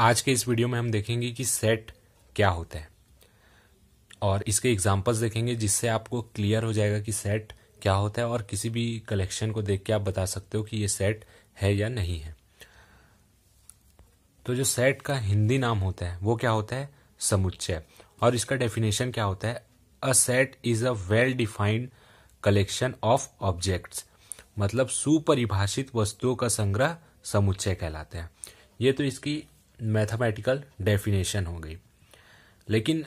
आज के इस वीडियो में हम देखेंगे कि सेट क्या होता है और इसके एग्जांपल्स देखेंगे जिससे आपको क्लियर हो जाएगा कि सेट क्या होता है और किसी भी कलेक्शन को देख के आप बता सकते हो कि ये सेट है या नहीं है। तो जो सेट का हिंदी नाम होता है वो क्या होता है? समुच्चय। और इसका डेफिनेशन क्या होता है? A set is a well defined collection of objects, मतलब सुपरिभाषित वस्तुओं का संग्रह समुच्चय कहलाते हैं। ये तो इसकी मैथमेटिकल डेफिनेशन हो गई, लेकिन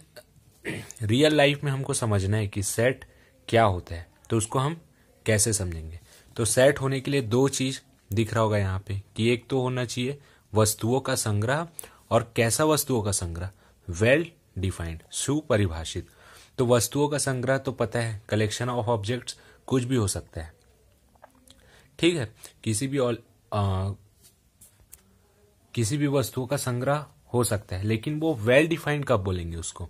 रियल लाइफ में हमको समझना है कि सेट क्या होता है, तो उसको हम कैसे समझेंगे। तो सेट होने के लिए दो चीज दिख रहा होगा यहाँ पे कि एक तो होना चाहिए वस्तुओं का संग्रह, और कैसा वस्तुओं का संग्रह? वेल डिफाइंड, सुपरिभाषित। तो वस्तुओं का संग्रह तो पता है, कलेक्शन ऑफ ऑब्जेक्ट्स कुछ भी हो सकता है, ठीक है, किसी भी वस्तुओं का संग्रह हो सकता है, लेकिन वो वेल डिफाइंड कब बोलेंगे उसको?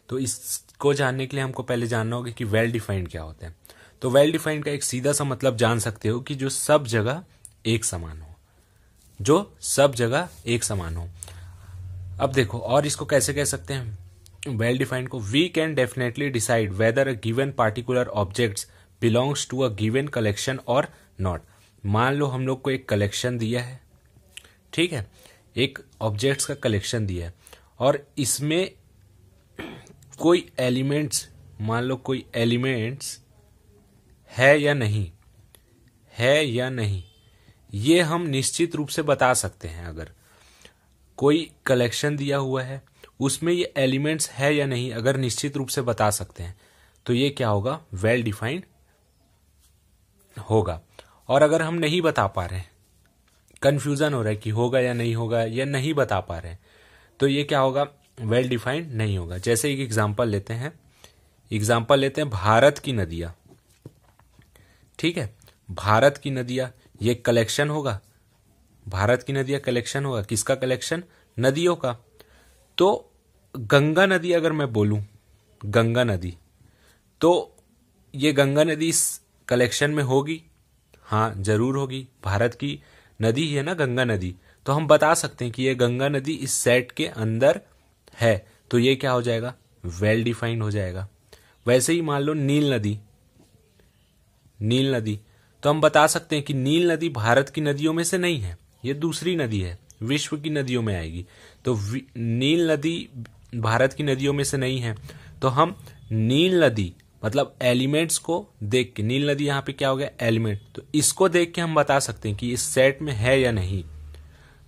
तो इसको जानने के लिए हमको पहले जानना होगा कि वेल डिफाइंड क्या होता है। तो वेल डिफाइंड का एक सीधा सा मतलब जान सकते हो कि जो सब जगह एक समान हो, जो सब जगह एक समान हो। अब देखो, और इसको कैसे कह सकते हैं वेल डिफाइंड को? We can definitely decide whether a given particular objects belongs to a given collection और नॉट। मान लो हम लोग को एक कलेक्शन दिया है, ठीक है, एक ऑब्जेक्ट्स का कलेक्शन दिया है और इसमें कोई एलिमेंट्स, मान लो कोई एलिमेंट्स है या नहीं है या नहीं, ये हम निश्चित रूप से बता सकते हैं। अगर कोई कलेक्शन दिया हुआ है उसमें ये एलिमेंट्स है या नहीं, अगर निश्चित रूप से बता सकते हैं, तो ये क्या होगा? वेल डिफाइंड होगा। और अगर हम नहीं बता पा रहे हैं, कंफ्यूजन हो रहा है कि होगा या नहीं बता पा रहे हैं, तो ये क्या होगा? वेल डिफाइंड नहीं होगा। जैसे एक एग्जांपल लेते हैं भारत की नदियां, ठीक है, भारत की नदियां, ये कलेक्शन होगा, भारत की नदियां कलेक्शन होगा। किसका कलेक्शन? नदियों का। तो गंगा नदी अगर मैं बोलूं, गंगा नदी, तो ये गंगा नदी इस कलेक्शन में होगी? हाँ, जरूर होगी, भारत की नदी ही है ना गंगा नदी। तो हम बता सकते हैं कि ये गंगा नदी इस सेट के अंदर है, तो ये क्या हो जाएगा? वेल डिफाइंड हो जाएगा। वैसे ही मान लो नील नदी, तो हम बता सकते हैं कि नील नदी भारत की नदियों में से नहीं है, ये दूसरी नदी है, विश्व की नदियों में आएगी। तो नील नदी भारत की नदियों में से नहीं है, तो हम नील नदी मतलब एलिमेंट्स को देख के, नील नदी यहाँ पे क्या हो गया? एलिमेंट, तो इसको देख के हम बता सकते हैं कि इस सेट में है या नहीं।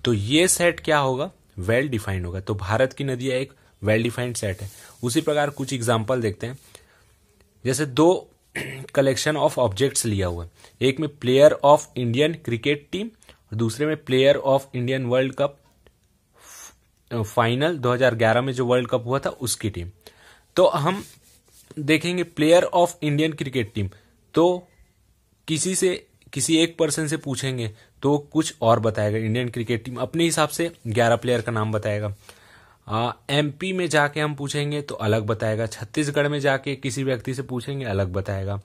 तो ये सेट क्या होगा? वेल डिफाइंड होगा। तो भारत की नदियां एक वेल डिफाइंड सेट है। उसी प्रकार कुछ एग्जांपल देखते हैं। जैसे दो कलेक्शन ऑफ ऑब्जेक्ट्स लिया हुआ है, एक में player of Indian cricket team और दूसरे में player of Indian world cup final 2011 में जो वर्ल्ड कप हुआ था उसकी टीम। तो हम देखेंगे player of Indian cricket team, तो किसी एक पर्सन से पूछेंगे तो कुछ और बताएगा। इंडियन क्रिकेट टीम अपने हिसाब से 11 प्लेयर का नाम बताएगा। एमपी में जाके हम पूछेंगे तो अलग बताएगा, छत्तीसगढ़ में जाके किसी व्यक्ति से पूछेंगे अलग बताएगा,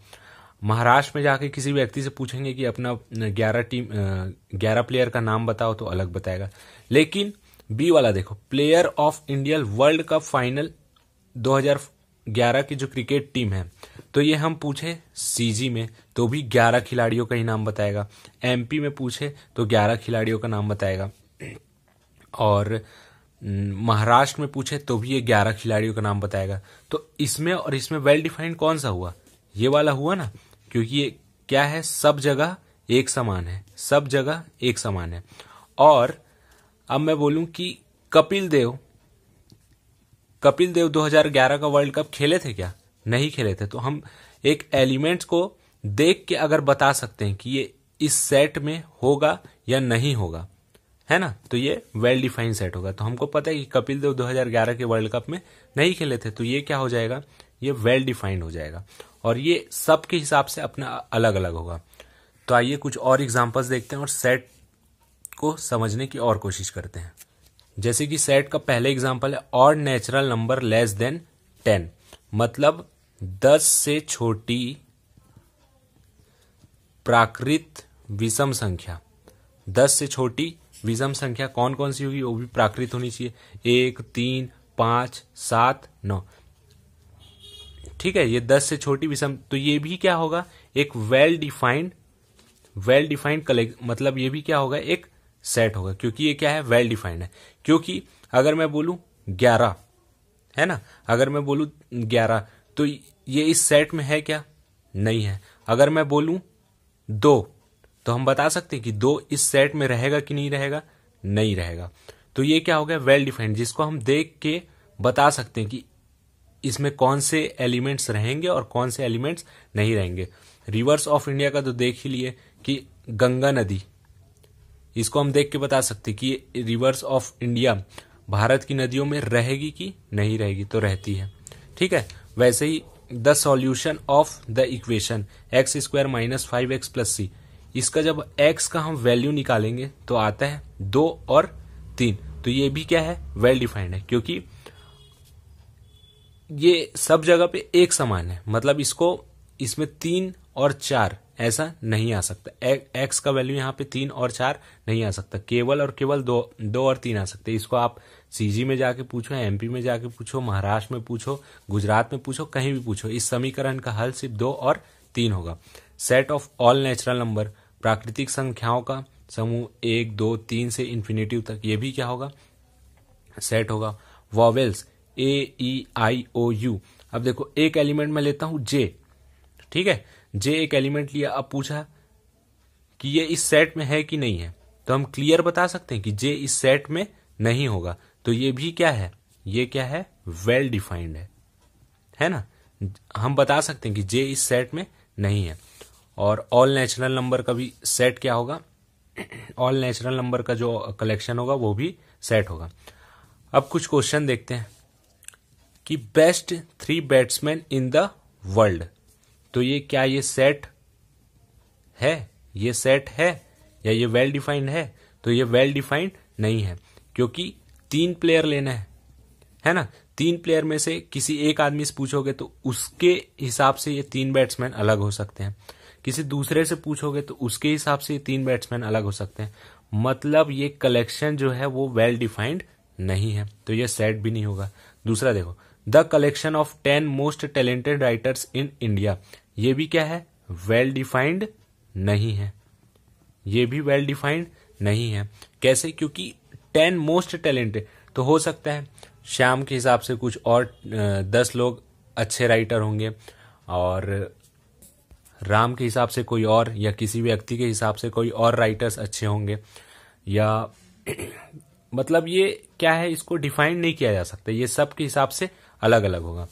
महाराष्ट्र में जाके किसी व्यक्ति से पूछेंगे कि अपना 11 प्लेयर का नाम बताओ तो अलग बताएगा। लेकिन बी वाला देखो, player of Indian world cup final 2011 की जो क्रिकेट टीम है, तो ये हम पूछे सीजी में तो भी 11 खिलाड़ियों का ही नाम बताएगा, एमपी में पूछे तो 11 खिलाड़ियों का नाम बताएगा, और महाराष्ट्र में पूछे तो भी ये 11 खिलाड़ियों का नाम बताएगा। तो इसमें और इसमें वेल डिफाइंड कौन सा हुआ? ये वाला हुआ ना, क्योंकि ये क्या है? सब जगह एक समान है, सब जगह एक समान है। और अब मैं बोलूं कि कपिल देव 2011 का वर्ल्ड कप खेले थे क्या? नहीं खेले थे। तो हम एक एलिमेंट्स को देख के अगर बता सकते हैं कि ये इस सेट में होगा या नहीं होगा, है ना, तो ये वेल डिफाइंड सेट होगा। तो हमको पता है कि कपिल देव 2011 के वर्ल्ड कप में नहीं खेले थे, तो ये क्या हो जाएगा? ये वेल डिफाइंड हो जाएगा। और ये सबके हिसाब से अपना अलग अलग होगा। तो आइए कुछ और एग्जांपल्स देखते हैं और सेट को समझने की और कोशिश करते हैं। जैसे कि सेट का पहले एग्जांपल है odd natural number less than 10, मतलब 10 से छोटी प्राकृत विषम संख्या, 10 से छोटी विषम संख्या कौन कौन सी होगी, वो भी प्राकृत होनी चाहिए, 1, 3, 5, 7, 9। ठीक है, ये 10 से छोटी विषम, तो ये भी क्या होगा, एक वेल डिफाइंड मतलब ये भी क्या होगा, एक सेट होगा, क्योंकि ये क्या है, वेल डिफाइंड है। क्योंकि अगर मैं बोलूं 11 है ना, अगर मैं बोलूं 11 तो ये इस सेट में है क्या, नहीं है। अगर मैं बोलूं 2 तो हम बता सकते हैं कि 2 इस सेट में रहेगा कि नहीं रहेगा, नहीं रहेगा। तो ये क्या हो गया, वेल डिफाइंड, जिसको हम देख के बता सकते हैं कि इसमें कौन से एलिमेंट्स रहेंगे और कौन से एलिमेंट्स नहीं रहेंगे। रिवर्स ऑफ इंडिया का तो देख ही लिए कि गंगा नदी, इसको हम देख के बता सकते कि ये रिवर्स ऑफ इंडिया भारत की नदियों में रहेगी कि नहीं रहेगी, तो रहती है। ठीक है, वैसे ही the solution of the equation x² - 5x + c, इसका जब x का हम वैल्यू निकालेंगे तो आता है 2 और 3, तो ये भी क्या है, वेल डिफाइंड है, क्योंकि ये सब जगह पे एक समान है, मतलब इसमें 3 और 4 ऐसा नहीं आ सकता, x का वैल्यू यहाँ पे 3 और 4 नहीं आ सकता, केवल और केवल 2 और 3 आ सकते हैं। इसको आप सीजी में जाके पूछो, एमपी में जाके पूछो, महाराष्ट्र में पूछो, गुजरात में पूछो, कहीं भी पूछो, इस समीकरण का हल सिर्फ 2 और 3 होगा। Set of all natural number, प्राकृतिक संख्याओं का समूह 1, 2, 3 से इन्फिनिटिव तक, ये भी क्या होगा, सेट होगा। Vowels A, E, I, O, U, अब देखो एक एलिमेंट मैं लेता हूं J, ठीक है, J एक एलिमेंट लिया, अब पूछा कि ये इस सेट में है कि नहीं है, तो हम क्लियर बता सकते हैं कि J इस सेट में नहीं होगा, तो ये भी क्या है, ये क्या है, वेल डिफाइंड है ना, हम बता सकते हैं कि J इस सेट में नहीं है। और ऑल नेचुरल नंबर का भी सेट क्या होगा, ऑल नेचुरल नंबर का जो कलेक्शन होगा वो भी सेट होगा। अब कुछ क्वेश्चन देखते हैं कि best 3 batsman in the world, तो ये क्या, ये सेट है, ये सेट है या ये वेल डिफाइंड है, तो ये वेल डिफाइंड नहीं है, क्योंकि 3 प्लेयर लेना है ना, 3 प्लेयर में से किसी एक आदमी से पूछोगे तो उसके हिसाब से ये 3 बैट्समैन अलग हो सकते हैं, किसी दूसरे से पूछोगे तो उसके हिसाब से ये 3 बैट्समैन अलग हो सकते हैं, मतलब ये कलेक्शन जो है वो वेल डिफाइंड नहीं है, तो ये सेट भी नहीं होगा। दूसरा देखो, the collection of 10 most talented writers in India, ये भी क्या है, वेल डिफाइंड नहीं है, ये भी वेल डिफाइंड नहीं है। कैसे, क्योंकि 10 मोस्ट टैलेंटेड तो हो सकता है श्याम के हिसाब से कुछ और 10 लोग अच्छे राइटर होंगे, और राम के हिसाब से कोई और, या किसी व्यक्ति के हिसाब से कोई और राइटर्स अच्छे होंगे, या मतलब ये क्या है, इसको डिफाइन नहीं किया जा सकता, ये सब के हिसाब से अलग अलग होगा।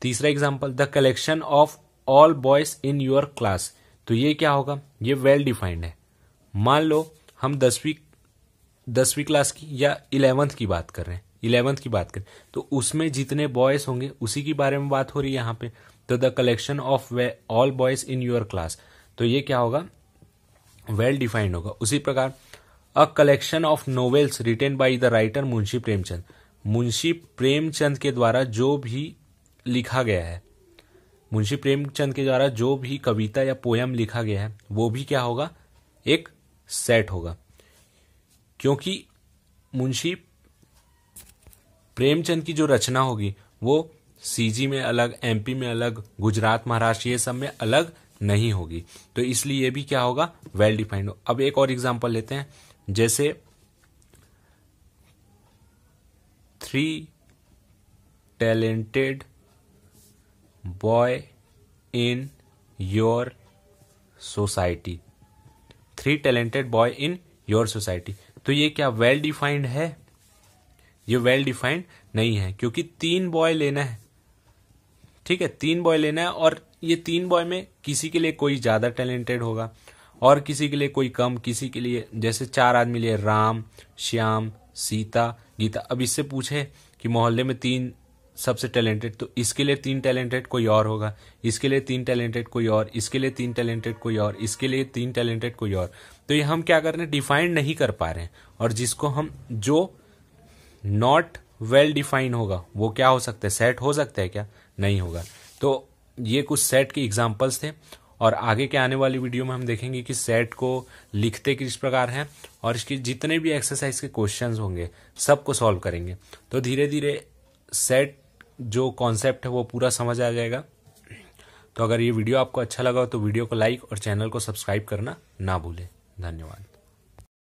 तीसरा example, the collection of all boys in your class, तो ये क्या होगा, ये वेल डिफाइंड है। मान लो हम 10वीं क्लास की या 11th की बात कर रहे हैं, 11th की बात करें तो उसमें जितने बॉयज होंगे उसी के बारे में बात हो रही है यहाँ पे, तो the collection of all boys in your class, तो ये क्या होगा, वेल डिफाइंड होगा। उसी प्रकार a collection of novels written by the writer Munshi Premchand, Munshi Premchand के द्वारा जो भी लिखा गया है, मुंशी प्रेमचंद के द्वारा जो भी कविता या पोयम लिखा गया है वो भी क्या होगा, एक सेट होगा, क्योंकि मुंशी प्रेमचंद की जो रचना होगी वो सीजी में अलग, एमपी में अलग, गुजरात, महाराष्ट्र ये सब में अलग नहीं होगी, तो इसलिए ये भी क्या होगा, वेल डिफाइंड हो। अब एक और एग्जांपल लेते हैं, जैसे 3 talented boy in your society, 3 talented boy in your society, तो ये क्या वेल डिफाइंड है, ये वेल डिफाइंड नहीं है, क्योंकि 3 बॉय लेना है, ठीक है, 3 बॉय लेना है, और ये 3 बॉय में किसी के लिए कोई ज्यादा टैलेंटेड होगा और किसी के लिए कोई कम, किसी के लिए जैसे 4 आदमी लिए, राम, श्याम, सीता, गीता, अब इससे पूछे कि मोहल्ले में 3 सबसे टैलेंटेड, तो इसके लिए 3 टैलेंटेड कोई और होगा, इसके लिए 3 टैलेंटेड कोई और, इसके लिए 3 टैलेंटेड कोई और, इसके लिए 3 टैलेंटेड कोई और, तो ये हम क्या कर रहे हैं, डिफाइंड नहीं कर पा रहे हैं, और जिसको हम, जो नॉट वेल डिफाइन होगा वो क्या हो सकता है, सेट हो सकता है क्या, नहीं होगा। तो ये कुछ सेट के एग्जांपल्स थे, और आगे के आने वाली वीडियो में हम देखेंगे कि सेट को लिखते किस प्रकार हैं और इसके जितने भी एक्सरसाइज के क्वेश्चंस होंगे सबको सॉल्व करेंगे। तो धीरे धीरे सेट जो कॉन्सेप्ट है वो पूरा समझ आ जाएगा। तो अगर ये वीडियो आपको अच्छा लगा हो तो वीडियो को लाइक और चैनल को सब्सक्राइब करना ना भूलें। धन्यवाद।